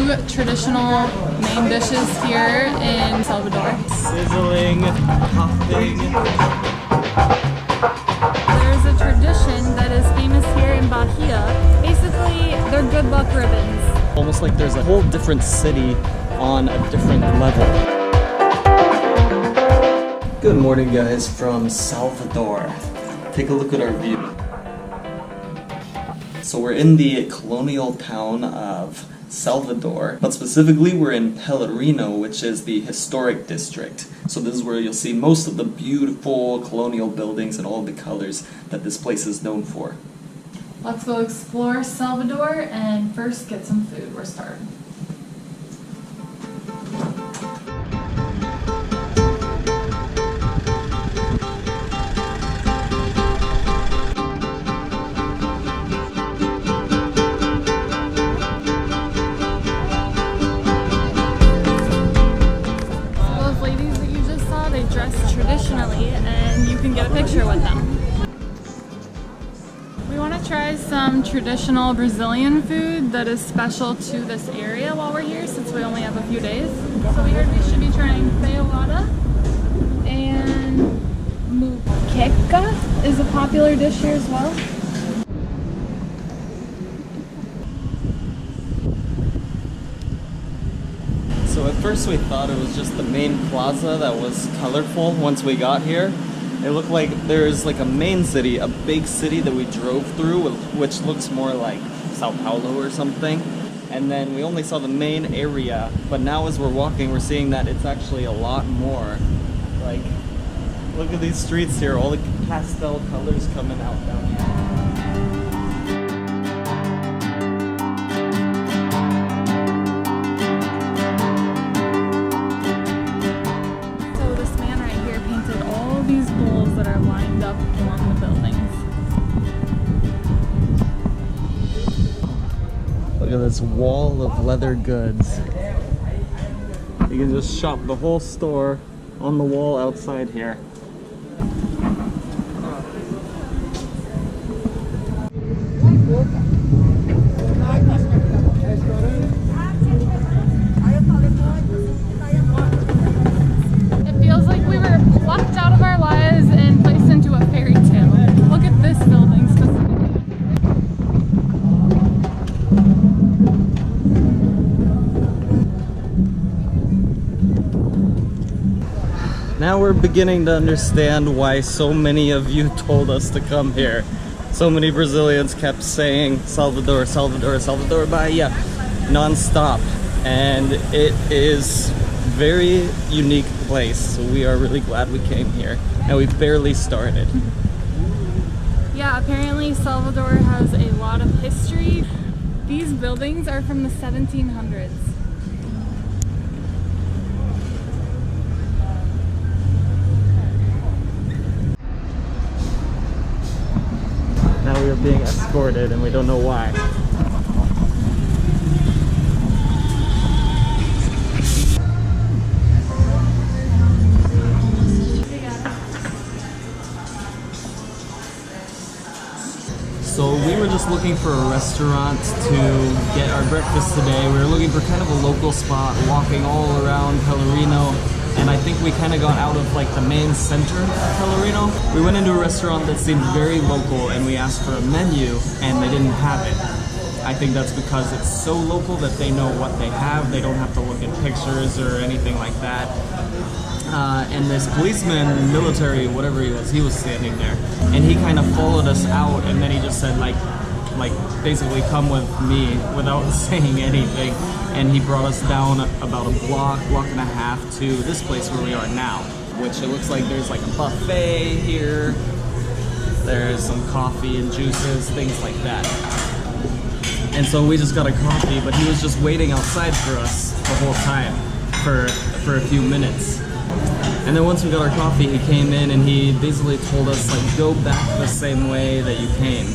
two traditional main dishes here in Salvador. Sizzling, puffing. There's a tradition that is famous here in Bahia. Basically, they're good luck ribbons. Almost like there's a whole different city on a different level. Good morning, guys, from Salvador. Take a look at our view. So we're in the colonial town of Salvador, but specifically we're in Pelourinho, which is the historic district. So this is where you'll see most of the beautiful colonial buildings and all the colors that this place is known for. Let's go explore Salvador and first get some food. We're starving. Those ladies that you just saw, they dress traditionally and you can get a picture with them. We want to try some traditional Brazilian food that is special to this area while we're here, since we only have a few days. So we heard we should be trying Pelourinho, and Moqueca is a popular dish here as well. So at first we thought it was just the main plaza that was colorful once we got here. It looked like there's like a main city, a big city that we drove through, which looks more like Sao Paulo or something. And then we only saw the main area, but now as we're walking, we're seeing that it's actually a lot more. Like, look at these streets here, all the pastel colors coming out down here. That are lined up along the buildings. Look at this wall of leather goods. You can just shop the whole store on the wall outside here. It feels like we were plucked out of our lives and placed into a fairy tale. Look at this building specifically. Now we're beginning to understand why so many of you told us to come here. So many Brazilians kept saying Salvador, Salvador, Salvador Bahia non-stop. And it is very unique place, so we are really glad we came here, and we barely started. Yeah, apparently Salvador has a lot of history. These buildings are from the 1700s. Now we are being escorted and we don't know why. So we were just looking for a restaurant to get our breakfast today. We were looking for kind of a local spot, walking all around Pelourinho, and I think we kind of got out of like the main center of Pelourinho. We went into a restaurant that seemed very local and we asked for a menu and they didn't have it. I think that's because it's so local that they know what they have. They don't have to look at pictures or anything like that. And this policeman, military, whatever he was standing there, and he kind of followed us out, and then he just said like basically come with me without saying anything, and he brought us down about a block and a half to this place where we are now, which it looks like there's like a buffet here, there's some coffee and juices, things like that. And so we just got a coffee, but he was just waiting outside for us the whole time for a few minutes. And then once we got our coffee, he came in and he basically told us, like, go back the same way that you came.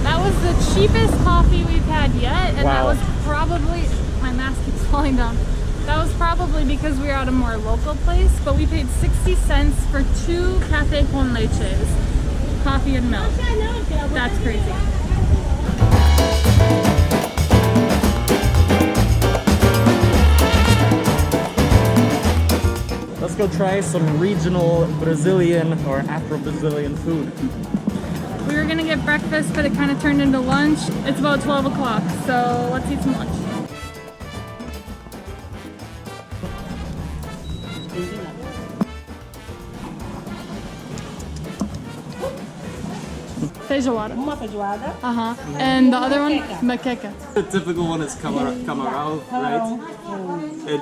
That was the cheapest coffee we've had yet, and Wow. that was probably, my mask keeps falling down. That was probably because we were at a more local place, but we paid 60 cents for 2 café con leches, coffee and milk. That's crazy. let's go try some regional Brazilian or Afro-Brazilian food. We were gonna get breakfast, but it kind of turned into lunch. It's about 12 o'clock, so let's eat some lunch. Feijoada. Uma feijoada. And the other one, moqueca. The typical one is camarão, right?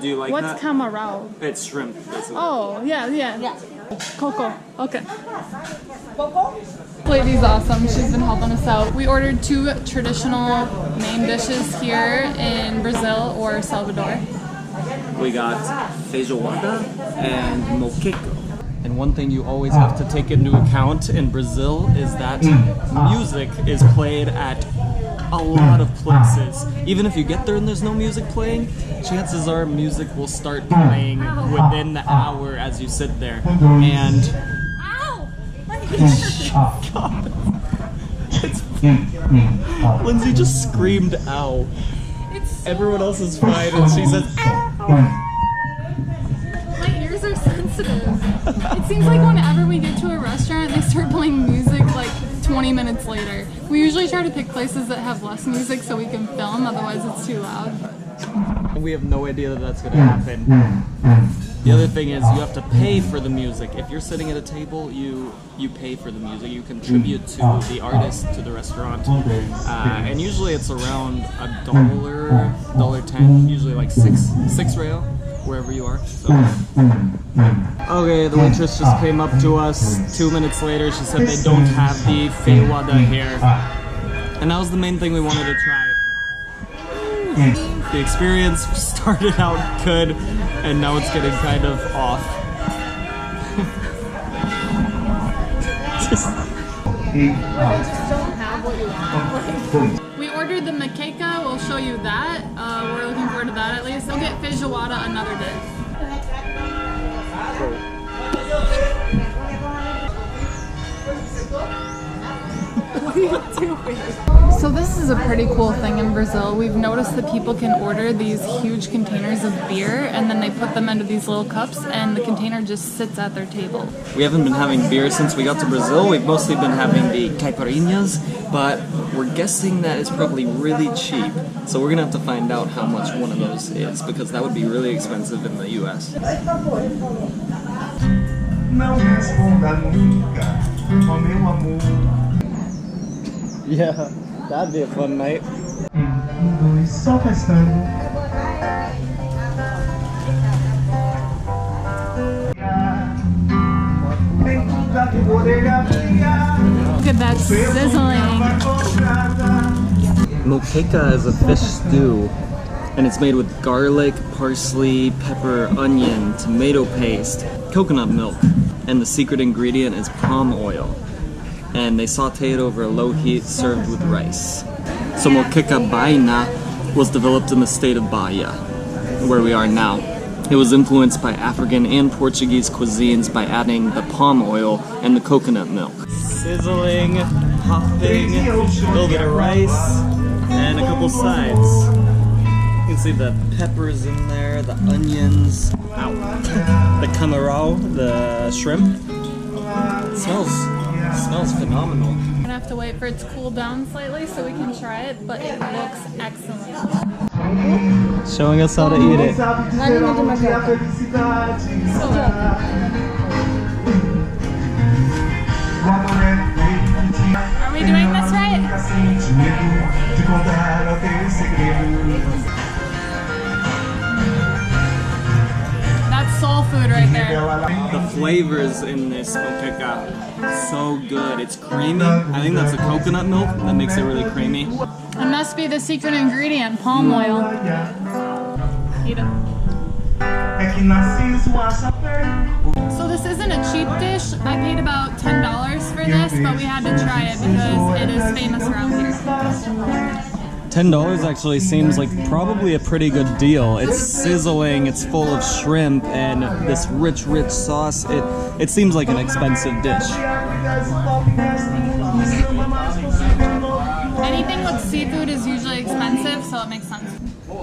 Do you like What's that? camarão? It's shrimp, basically. Oh, yeah. Yeah. Coco. Okay. Coco? Lady's awesome. She's been helping us out. We ordered 2 traditional main dishes here in Brazil or Salvador. We got feijoada and moqueca. And one thing you always have to take into account in Brazil is that music is played at a lot of places. Even if you get there and there's no music playing, chances are music will start playing within the hour as you sit there. And Ow! My ear! God, Lindsay just screamed ow. It's so Everyone else is fine and she says ow. My ears are sensitive. It seems like whenever we get to a restaurant, they start playing music like 20 minutes later. We usually try to pick places that have less music so we can film, otherwise it's too loud. We have no idea that that's going to happen. The other thing is you have to pay for the music. If you're sitting at a table, you pay for the music. You contribute to the artist, to the restaurant. And usually it's around $1.10, usually like six real, wherever you are. So. Okay, the waitress just came up to us 2 minutes later. She said they don't have the feijoada here. And that was the main thing we wanted to try. The experience started out good, and now it's getting kind of off. They just don't have what you want. We ordered the moqueca, we'll show you that. We're looking forward to that at least. We'll get feijoada another day. What are you doing? So this is a pretty cool thing in Brazil. We've noticed that people can order these huge containers of beer and then they put them into these little cups and the container just sits at their table. We haven't been having beer since we got to Brazil. We've mostly been having the caipirinhas, but we're guessing that it's probably really cheap. So we're gonna have to find out how much one of those is because that would be really expensive in the US. Yeah, that'd be a fun night. Look at that sizzling. Moqueca is a fish stew, and it's made with garlic, parsley, pepper, onion, tomato paste, coconut milk, and the secret ingredient is palm oil. And they saute it over a low heat, served with rice. So Moqueca Baina was developed in the state of Bahia, where we are now. It was influenced by African and Portuguese cuisines by adding the palm oil and the coconut milk. Sizzling, popping, a little bit of rice, and a couple sides. You can see the peppers in there, the onions, ow, the camarão, the shrimp. It smells phenomenal. We're gonna have to wait for it to cool down slightly so we can try it, but it looks excellent. Showing us how to eat it. So are we doing this right? That's soul food right there. The flavors in this moqueca, so good. It's creamy. I think that's the coconut milk that makes it really creamy. It must be the secret ingredient, palm oil. Eat it. So this isn't a cheap dish. I paid about $10 for this, but we had to try it because it is famous around here. $10 actually seems like probably a pretty good deal. It's sizzling, it's full of shrimp, and this rich sauce. It seems like an expensive dish. Anything with seafood is usually expensive, so it makes sense.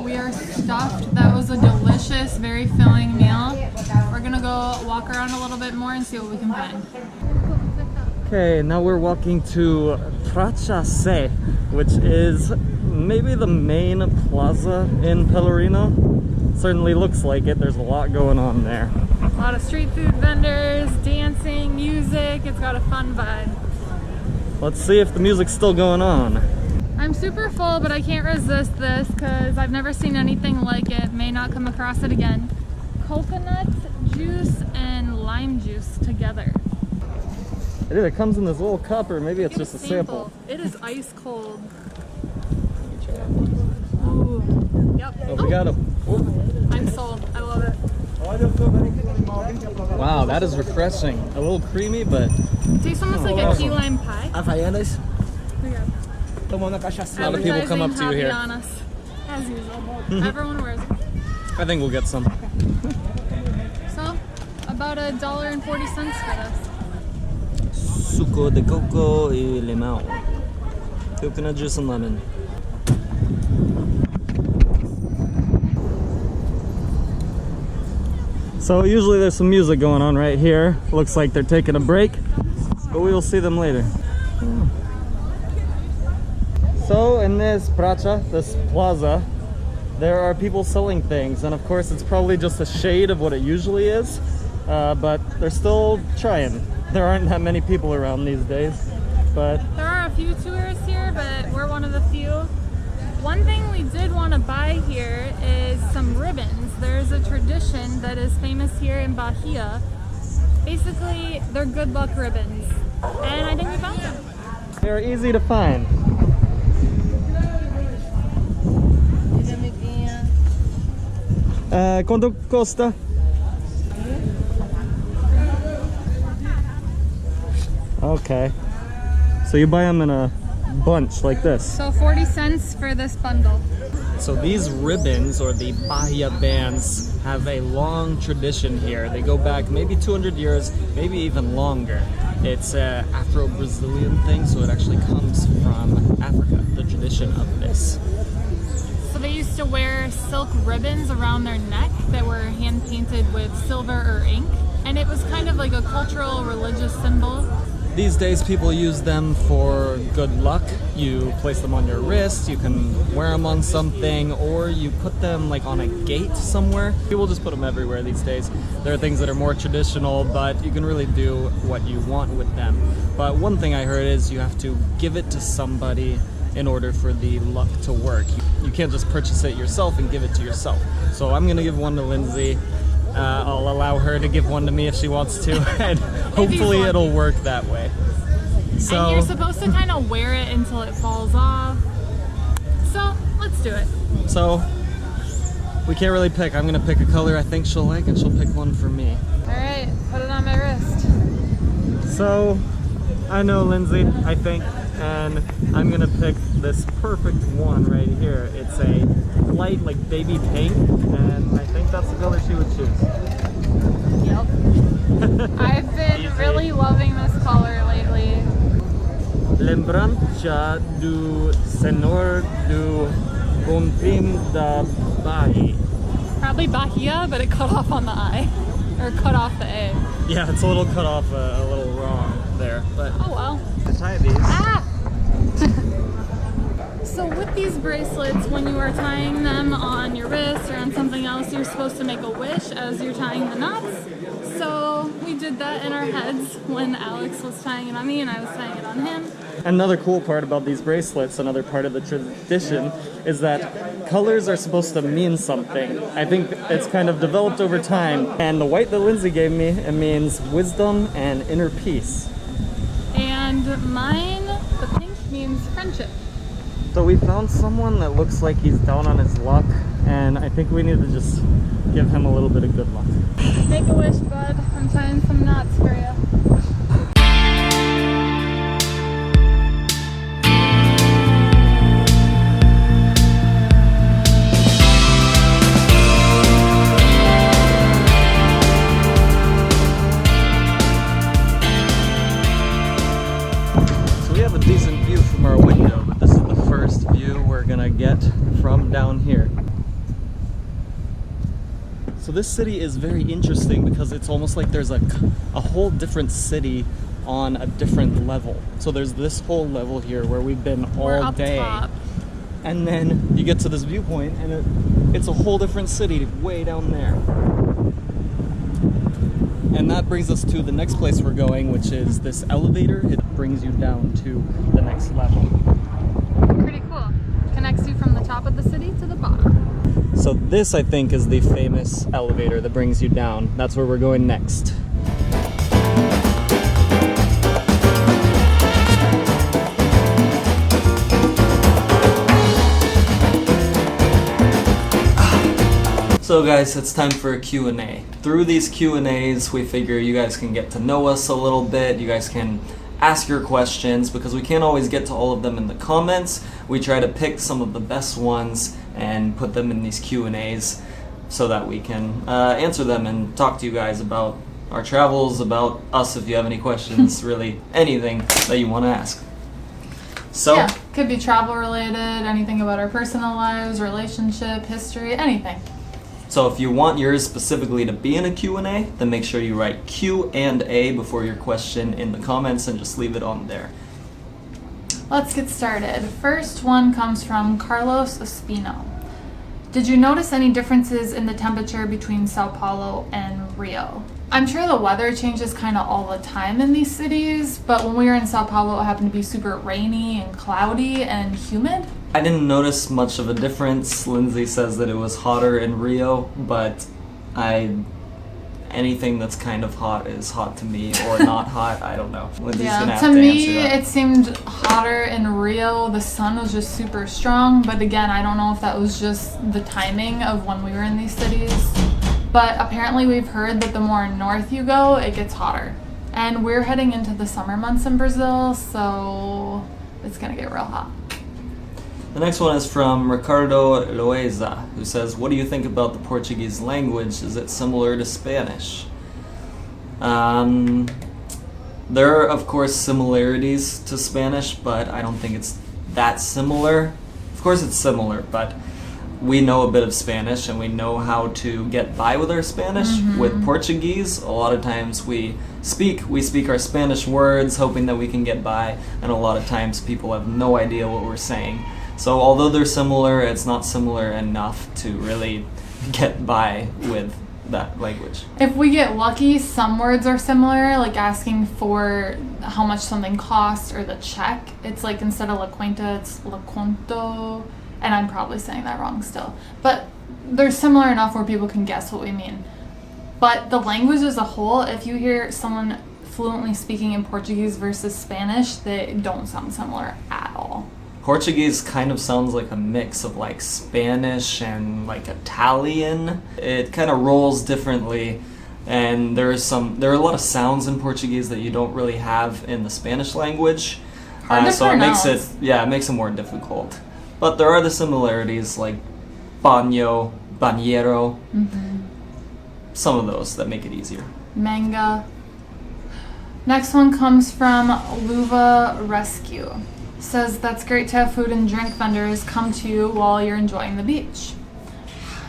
We are stuffed. That was a delicious, very filling meal. We're gonna go walk around a little bit more and see what we can find. Okay, now we're walking to Trela Plaza, which is maybe the main plaza in Pelourinho. Certainly looks like it. There's a lot going on there. A lot of street food vendors, dancing, music. It's got a fun vibe. Let's see if the music's still going on. I'm super full, but I can't resist this because I've never seen anything like it. May not come across it again. Coconut juice and lime juice together. It either comes in this little cup or maybe it's just a sample. It is ice cold. Ooh. Yep. Oh, we got him. I'm sold. I love it. Wow, that is refreshing. A little creamy, but Tastes almost like a key lime pie. Havaianas. a lot of people come up to you here. On us, as usual. Everyone wears it. I think we'll get some. So, about $1.40 for this. Suco de coco y limão. Coconut juice and lemon. So usually there's some music going on right here. Looks like they're taking a break, but we will see them later. So in this plaza, there are people selling things, and of course it's probably just a shade of what it usually is, but they're still trying. There aren't that many people around these days, but there are a few tourists here, but we're one of the few. One thing we did want to buy here is some ribbons. There's a tradition that is famous here in Bahia. Basically, they're good luck ribbons, and I think we found them. They're easy to find. Quanto costa? Okay. So you buy them in a bunch like this. So 40 cents for this bundle. So these ribbons, or the Bahia bands, have a long tradition here. They go back maybe 200 years, maybe even longer. It's an Afro-Brazilian thing, so it actually comes from Africa, the tradition of this. So they used to wear silk ribbons around their neck that were hand-painted with silver or ink. And it was kind of like a cultural, religious symbol. These days people use them for good luck. You place them on your wrist, you can wear them on something, or you put them like on a gate somewhere. People just put them everywhere these days. There are things that are more traditional, but you can really do what you want with them. But one thing I heard is you have to give it to somebody in order for the luck to work. You can't just purchase it yourself and give it to yourself. So I'm gonna give one to Lindsay. I'll allow her to give one to me if she wants to, and hopefully it'll work that way. So, and you're supposed to kind of wear it until it falls off. So let's do it. So we can't really pick. I'm gonna pick a color I think she'll like, and she'll pick one for me. All right, put it on my wrist. So I know Lindsay, I think, and I'm gonna pick this perfect one right here. It's a light, like baby pink, and I think that's the color she would choose. Yep. I've been really loving this color lately. Lembrança do Senhor do Bonfim da Bahia. Probably Bahia, but it cut off on the I, or cut off the A. Yeah, it's a little cut off, a little wrong there, but oh well. to tie these. Ah! So with these bracelets, when you are tying them on your wrist or on something else, you're supposed to make a wish as you're tying the knots. So we did that in our heads when Alex was tying it on me and I was tying it on him. Another cool part about these bracelets, another part of the tradition, is that colors are supposed to mean something. I think it's kind of developed over time. And the white that Lindsay gave me, it means wisdom and inner peace. And mine, the pink, means friendship. So we found someone that looks like he's down on his luck, and I think we need to just give him a little bit of good luck. Make a wish, bud. I'm tying some knots for you. So we have a decent view from our window, but this is the first view we're gonna get from down here. So this city is very interesting because it's almost like there's a whole different city on a different level. So there's this whole level here where we've been We're all up day. top. And then you get to this viewpoint and it's a whole different city way down there. And that brings us to the next place we're going, which is this elevator. It brings you down to the next level. Pretty cool. Connects you from the top of the city to the bottom. So this, I think, is the famous elevator that brings you down. That's where we're going next. So guys, it's time for a Q&A. Through these Q&As, we figure you guys can get to know us a little bit. You guys can ask your questions because we can't always get to all of them in the comments. We try to pick some of the best ones and put them in these Q&As so that we can answer them and talk to you guys about our travels, about us if you have any questions, really anything that you want to ask. So, yeah, could be travel related, anything about our personal lives, relationship, history, anything. So if you want yours specifically to be in a Q&A, then make sure you write Q&A before your question in the comments and just leave it on there. Let's get started. First one comes from Carlos Espino. Did you notice any differences in the temperature between Sao Paulo and Rio? I'm sure the weather changes kind of all the time in these cities, but when we were in Sao Paulo, it happened to be super rainy and cloudy and humid. I didn't notice much of a difference. Lindsay says that it was hotter in Rio, but anything that's kind of hot is hot to me, or not hot, I don't know. Lindsay's gonna have to to me, answer that. it seemed hotter in Rio. The sun was just super strong, but again, I don't know if that was just the timing of when we were in these cities. But apparently we've heard that the more north you go, it gets hotter. And we're heading into the summer months in Brazil, so it's gonna get real hot. The next one is from Ricardo Loaiza, who says, what do you think about the Portuguese language? Is it similar to Spanish? There are, of course, similarities to Spanish, but I don't think it's that similar. Of course it's similar, but we know a bit of Spanish and we know how to get by with our Spanish. Mm-hmm. With Portuguese, a lot of times we speak our Spanish words hoping that we can get by, and a lot of times people have no idea what we're saying. So although they're similar, it's not similar enough to really get by with that language. If we get lucky, some words are similar, like asking for how much something costs or the check. It's like instead of la cuenta, it's la conto, and I'm probably saying that wrong still. But they're similar enough where people can guess what we mean. But the language as a whole, if you hear someone fluently speaking in Portuguese versus Spanish, they don't sound similar at all. Portuguese kind of sounds like a mix of like Spanish and like Italian. It kind of rolls differently, and there are a lot of sounds in Portuguese that you don't really have in the Spanish language. Hard to so it pronounce. makes it makes it more difficult. But there are the similarities like baño, bañero, some of those that make it easier. Manga. Next one comes from Luva Rescue. Says that's great to have food and drink vendors come to you while you're enjoying the beach.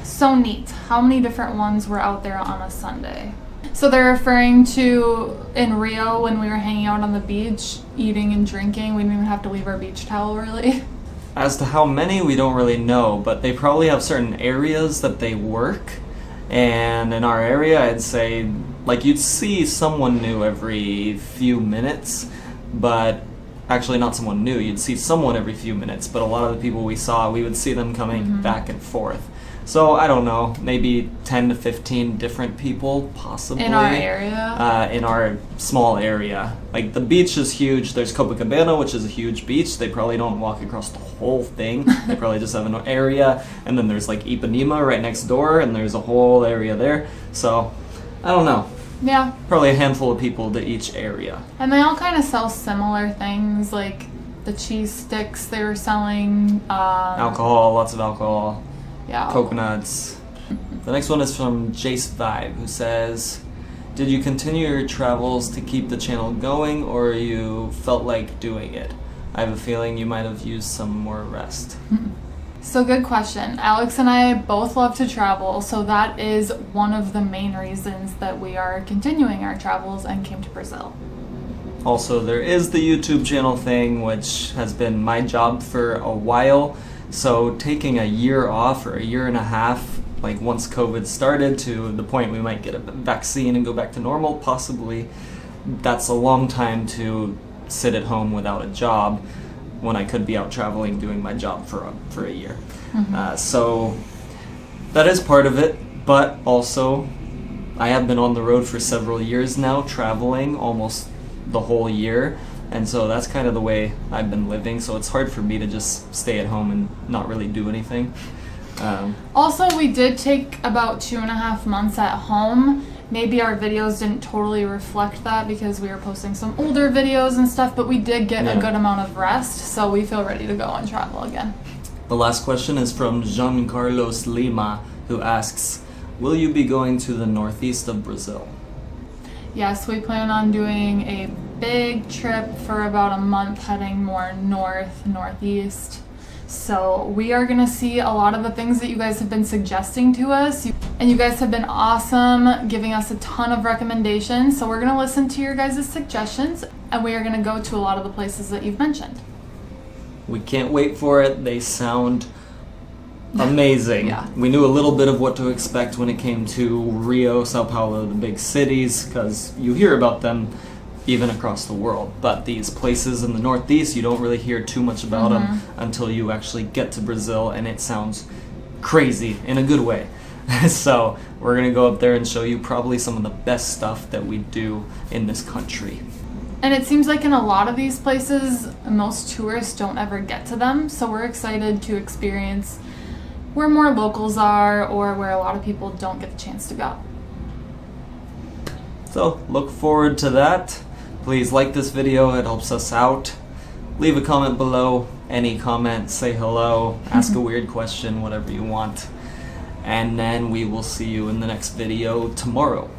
So neat. How many different ones were out there on a Sunday? So they're referring to in Rio when we were hanging out on the beach, eating and drinking. We didn't even have to leave our beach towel really. As to how many, we don't really know, but they probably have certain areas that they work. And in our area, I'd say, like, you'd see someone new every few minutes, but actually not someone new, you'd see someone every few minutes, but a lot of the people we saw, we would see them coming back and forth. So, I don't know, maybe 10 to 15 different people, possibly. In our area? In our small area. Like, the beach is huge. There's Copacabana, which is a huge beach. They probably don't walk across the whole thing. They probably just have an area. And then there's, like, Ipanema right next door, and there's a whole area there. So, I don't know. Yeah. Probably a handful of people to each area. And they all kind of sell similar things, like the cheese sticks they were selling. Alcohol, lots of alcohol. Yeah. Coconuts. The next one is from Jace Vibe, who says, did you continue your travels to keep the channel going, or you felt like doing it? I have a feeling you might have used some more rest. So good question. Alex and I both love to travel, so that is one of the main reasons that we are continuing our travels and came to Brazil. Also, there is the YouTube channel thing, which has been my job for a while. So taking a year off or a year and a half, like once COVID started, to the point we might get a vaccine and go back to normal, possibly, that's a long time to sit at home without a job when I could be out traveling doing my job for a year. So that is part of it, but also I have been on the road for several years now, traveling almost the whole year, and so that's kind of the way I've been living, so it's hard for me to just stay at home and not really do anything. Also, we did take about 2.5 months at home. Maybe our videos didn't totally reflect that because we were posting some older videos and stuff, but we did get a good amount of rest, so we feel ready to go and travel again. The last question is from Jean Carlos Lima, who asks, will you be going to the northeast of Brazil? Yes, we plan on doing a big trip for about a month, heading more northeast. So we are going to see a lot of the things that you guys have been suggesting to us. And you guys have been awesome, giving us a ton of recommendations. So we're going to listen to your guys' suggestions, and we are going to go to a lot of the places that you've mentioned. We can't wait for it. They sound amazing. Yeah. We knew a little bit of what to expect when it came to Rio, Sao Paulo, the big cities, because you hear about them even across the world. But these places in the Northeast, you don't really hear too much about them until you actually get to Brazil, and it sounds crazy in a good way. So we're going to go up there and show you probably some of the best stuff that we do in this country. And it seems like in a lot of these places, most tourists don't ever get to them. So we're excited to experience where more locals are, or where a lot of people don't get the chance to go. So look forward to that. Please like this video, it helps us out. Leave a comment below, any comment, say hello, ask a weird question, whatever you want. And then we will see you in the next video tomorrow.